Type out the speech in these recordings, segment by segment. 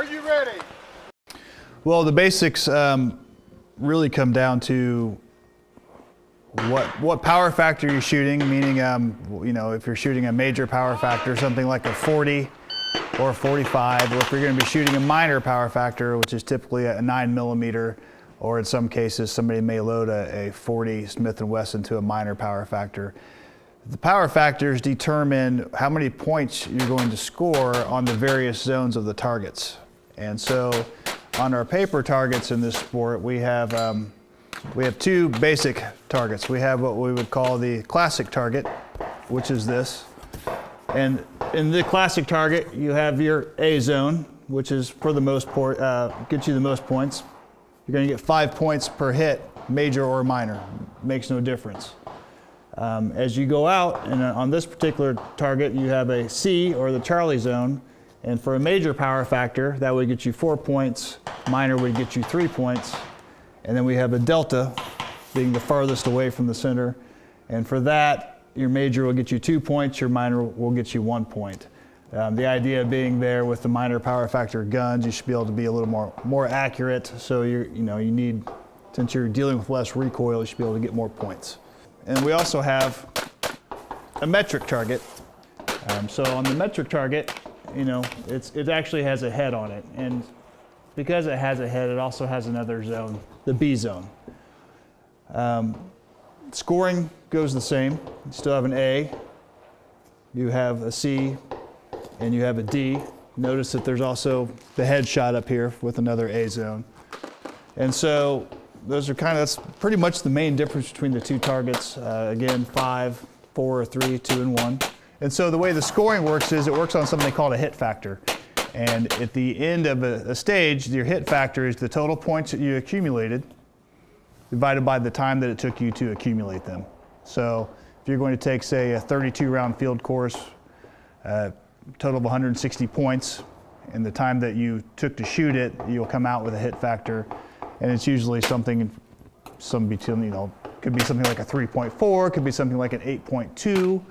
Are you ready? Well, the basics really come down to what power factor you're shooting, meaning if you're shooting a major power factor, something like a 40 or a 45, or if you're going to be shooting a minor power factor, which is typically a 9mm, or in some cases somebody may load a 40 Smith & Wesson to a minor power factor. The power factors determine how many points you're going to score on the various zones of the targets. And so on our paper targets in this sport, we have two basic targets. We have what we would call the classic target, which is this. And in the classic target, you have your A zone, which is for the most part, gets you the most points. You're going to get 5 points per hit, major or minor. Makes no difference. As you go out, and on this particular target, you have a C, or the Charlie zone. And for a major power factor, that would get you 4 points. Minor would get you 3 points. And then we have a delta, being the farthest away from the center. And for that, your major will get you 2 points, your minor will get you 1 point. The idea being there with the minor power factor guns, you should be able to be a little more accurate. So you need, since you're dealing with less recoil, you should be able to get more points. And we also have a metric target. So on the metric target, it actually has a head on it. And because it has a head, it also has another zone, the B zone. Scoring goes the same. You still have an A, you have a C, and you have a D. Notice that there's also the head shot up here with another A zone. And so that's pretty much the main difference between the two targets. Again, 5, 4, 3, 2, and 1. And so the way the scoring works is it works on something called a hit factor. And at the end of a stage, your hit factor is the total points that you accumulated divided by the time that it took you to accumulate them. So if you're going to take, say, a 32-round field course, total of 160 points, and the time that you took to shoot it, you'll come out with a hit factor. And it's usually something, between, could be something like a 3.4, could be something like an 8.2,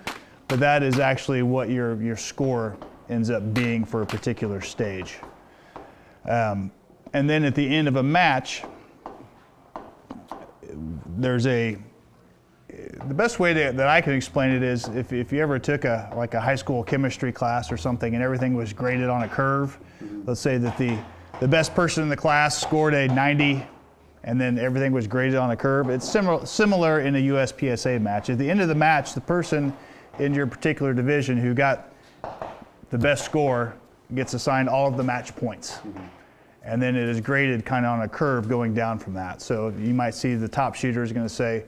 but that is actually what your score ends up being for a particular stage. And then at the end of a match, the best way that I can explain it is if you ever took a high school chemistry class or something and everything was graded on a curve. Let's say that the best person in the class scored a 90 and then everything was graded on a curve. It's similar in a USPSA match. At the end of the match, the person in your particular division who got the best score gets assigned all of the match points. Mm-hmm. And then it is graded kind of on a curve going down from that. So you might see the top shooter is going to say,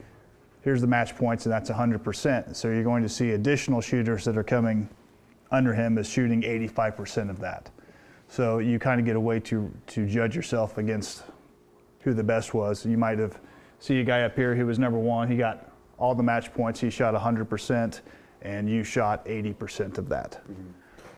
here's the match points, and that's 100%. So you're going to see additional shooters that are coming under him as shooting 85% of that. So you kind of get a way to judge yourself against who the best was. You might have seen a guy up here who was number 1. He got all the match points. He shot 100%, and you shot 80% of that. Mm-hmm.